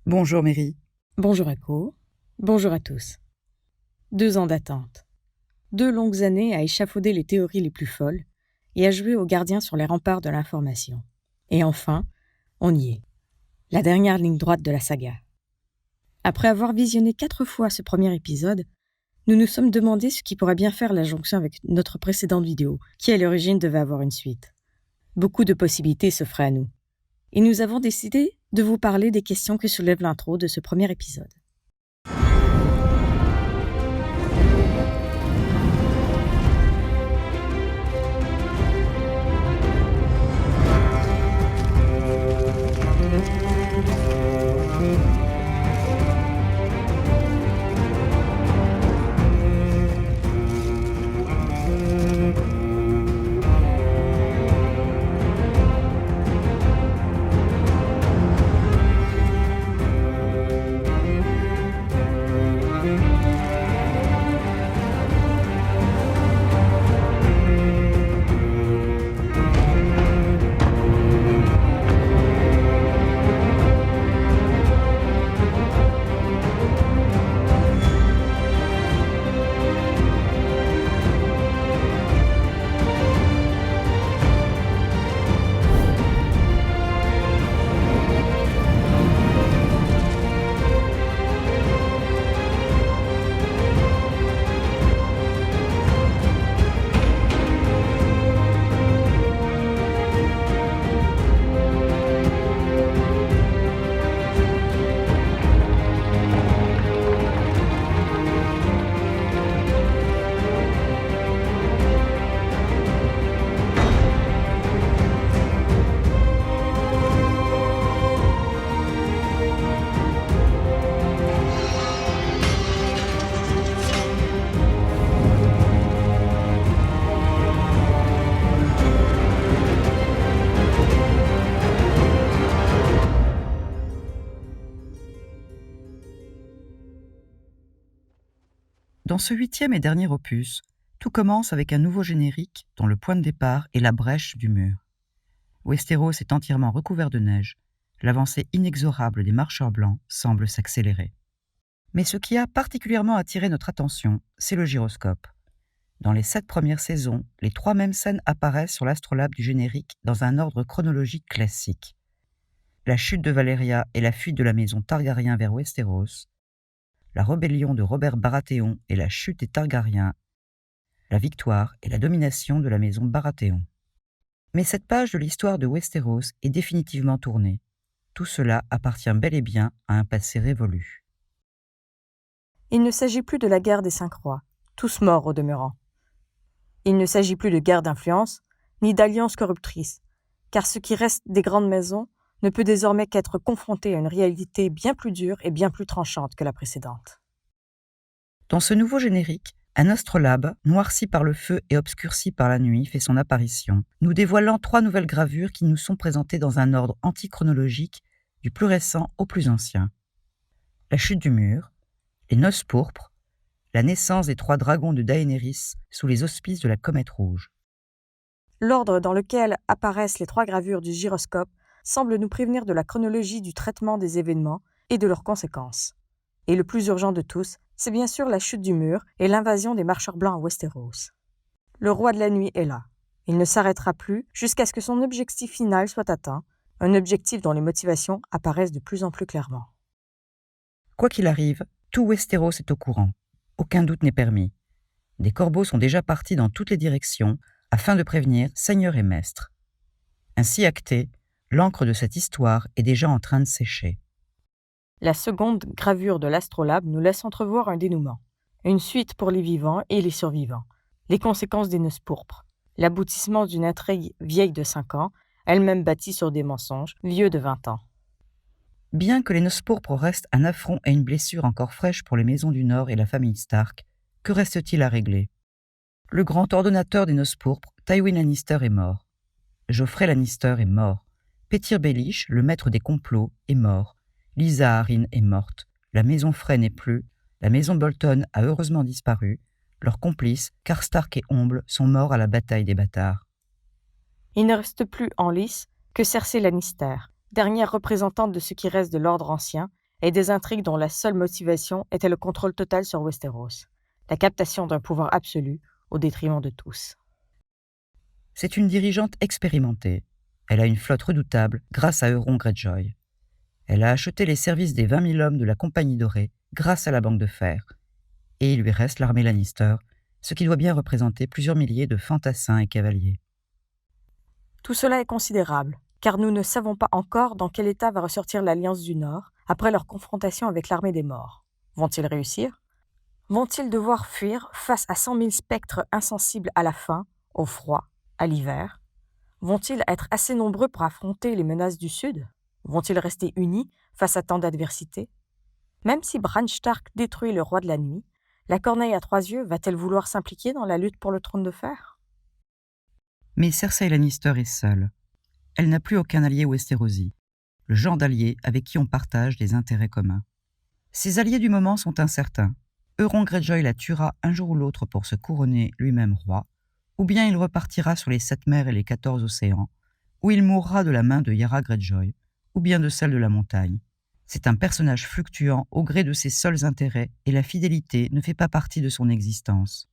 Bonjour Mary. Bonjour Ako, bonjour à tous. 2 ans d'attente. 2 longues années à échafauder les théories les plus folles et à jouer aux gardiens sur les remparts de l'information. Et enfin, on y est. La dernière ligne droite de la saga. Après avoir visionné 4 fois ce premier épisode, nous nous sommes demandé ce qui pourrait bien faire la jonction avec notre précédente vidéo, qui à l'origine devait avoir une suite. Beaucoup de possibilités s'offraient à nous. Et nous avons décidé de vous parler des questions que soulève l'intro de ce premier épisode. Dans ce 8e et dernier opus, tout commence avec un nouveau générique dont le point de départ est la brèche du mur. Westeros est entièrement recouvert de neige, l'avancée inexorable des marcheurs blancs semble s'accélérer. Mais ce qui a particulièrement attiré notre attention, c'est le gyroscope. Dans les 7 premières saisons, les 3 mêmes scènes apparaissent sur l'astrolabe du générique dans un ordre chronologique classique. La chute de Valyria et la fuite de la maison Targaryen vers Westeros, la rébellion de Robert Baratheon et la chute des Targaryens, la victoire et la domination de la maison Baratheon. Mais cette page de l'histoire de Westeros est définitivement tournée. Tout cela appartient bel et bien à un passé révolu. Il ne s'agit plus de la guerre des 5 rois, tous morts au demeurant. Il ne s'agit plus de guerre d'influence, ni d'alliance corruptrice, car ce qui reste des grandes maisons ne peut désormais qu'être confronté à une réalité bien plus dure et bien plus tranchante que la précédente. Dans ce nouveau générique, un astrolabe, noirci par le feu et obscurci par la nuit, fait son apparition, nous dévoilant 3 nouvelles gravures qui nous sont présentées dans un ordre antichronologique, du plus récent au plus ancien. La chute du mur, les noces pourpres, la naissance des 3 dragons de Daenerys sous les auspices de la comète rouge. L'ordre dans lequel apparaissent les 3 gravures du gyroscope semble nous prévenir de la chronologie du traitement des événements et de leurs conséquences. Et le plus urgent de tous, c'est bien sûr la chute du mur et l'invasion des marcheurs blancs à Westeros. Le roi de la nuit est là. Il ne s'arrêtera plus jusqu'à ce que son objectif final soit atteint, un objectif dont les motivations apparaissent de plus en plus clairement. Quoi qu'il arrive, tout Westeros est au courant. Aucun doute n'est permis. Des corbeaux sont déjà partis dans toutes les directions afin de prévenir seigneur et maître. Ainsi acté, l'encre de cette histoire est déjà en train de sécher. La seconde gravure de l'astrolabe nous laisse entrevoir un dénouement. Une suite pour les vivants et les survivants. Les conséquences des noces pourpres. L'aboutissement d'une intrigue vieille de 5 ans, elle-même bâtie sur des mensonges, vieux de 20 ans. Bien que les noces pourpres restent un affront et une blessure encore fraîche pour les maisons du Nord et la famille Stark, que reste-t-il à régler ? Le grand ordonnateur des noces pourpres, Tywin Lannister, est mort. Joffrey Lannister est mort. Petyr Baelish, le maître des complots, est mort. Lysa Arryn est morte. La maison Frey n'est plus. La maison Bolton a heureusement disparu. Leurs complices, Karstark et Omble, sont morts à la bataille des bâtards. Il ne reste plus en lice que Cersei Lannister, dernière représentante de ce qui reste de l'ordre ancien, et des intrigues dont la seule motivation était le contrôle total sur Westeros, la captation d'un pouvoir absolu au détriment de tous. C'est une dirigeante expérimentée. Elle a une flotte redoutable grâce à Euron Greyjoy. Elle a acheté les services des 20 000 hommes de la Compagnie dorée grâce à la Banque de Fer. Et il lui reste l'armée Lannister, ce qui doit bien représenter plusieurs milliers de fantassins et cavaliers. Tout cela est considérable, car nous ne savons pas encore dans quel état va ressortir l'Alliance du Nord après leur confrontation avec l'armée des morts. Vont-ils réussir? Vont-ils devoir fuir face à 100 000 spectres insensibles à la faim, au froid, à l'hiver? Vont-ils être assez nombreux pour affronter les menaces du Sud? Vont-ils rester unis face à tant d'adversités? Même si Bran Stark détruit le roi de la nuit, la Corneille à 3 yeux va-t-elle vouloir s'impliquer dans la lutte pour le trône de fer? Mais Cersei Lannister est seule. Elle n'a plus aucun allié Westerosi, le genre d'allié avec qui on partage des intérêts communs. Ses alliés du moment sont incertains. Euron Greyjoy la tuera un jour ou l'autre pour se couronner lui-même roi, ou bien il repartira sur les 7 mers et les 14 océans, où il mourra de la main de Yara Greyjoy, ou bien de celle de la montagne. C'est un personnage fluctuant au gré de ses seuls intérêts et la fidélité ne fait pas partie de son existence.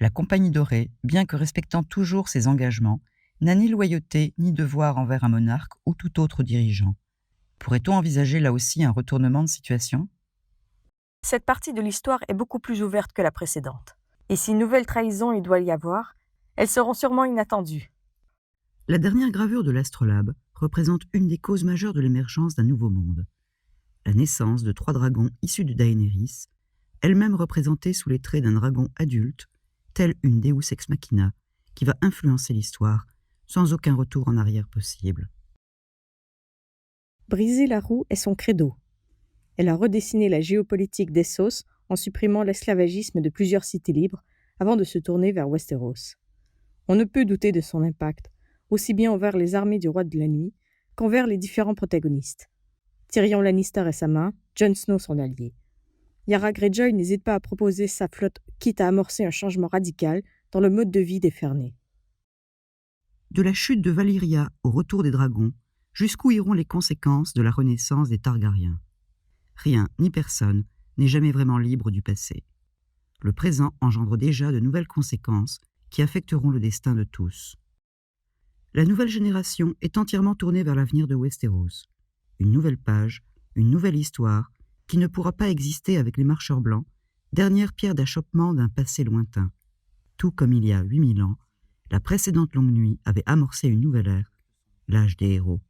La Compagnie dorée, bien que respectant toujours ses engagements, n'a ni loyauté ni devoir envers un monarque ou tout autre dirigeant. Pourrait-on envisager là aussi un retournement de situation ? Cette partie de l'histoire est beaucoup plus ouverte que la précédente. Et si une nouvelle trahison il doit y avoir, elles seront sûrement inattendues. La dernière gravure de l'astrolabe représente une des causes majeures de l'émergence d'un nouveau monde. La naissance de 3 dragons issus de Daenerys, elle-même représentée sous les traits d'un dragon adulte, telle une Deus ex machina, qui va influencer l'histoire, sans aucun retour en arrière possible. Briser la roue est son credo. Elle a redessiné la géopolitique d'Essos en supprimant l'esclavagisme de plusieurs cités libres avant de se tourner vers Westeros. On ne peut douter de son impact, aussi bien envers les armées du roi de la nuit qu'envers les différents protagonistes. Tyrion Lannister est sa main, Jon Snow son allié. Yara Greyjoy n'hésite pas à proposer sa flotte quitte à amorcer un changement radical dans le mode de vie des Fernés. De la chute de Valyria au retour des dragons, jusqu'où iront les conséquences de la renaissance des Targaryens? Rien ni personne n'est jamais vraiment libre du passé. Le présent engendre déjà de nouvelles conséquences qui affecteront le destin de tous. La nouvelle génération est entièrement tournée vers l'avenir de Westeros. Une nouvelle page, une nouvelle histoire, qui ne pourra pas exister avec les marcheurs blancs, dernière pierre d'achoppement d'un passé lointain. Tout comme il y a 8000 ans, la précédente longue nuit avait amorcé une nouvelle ère, l'âge des héros.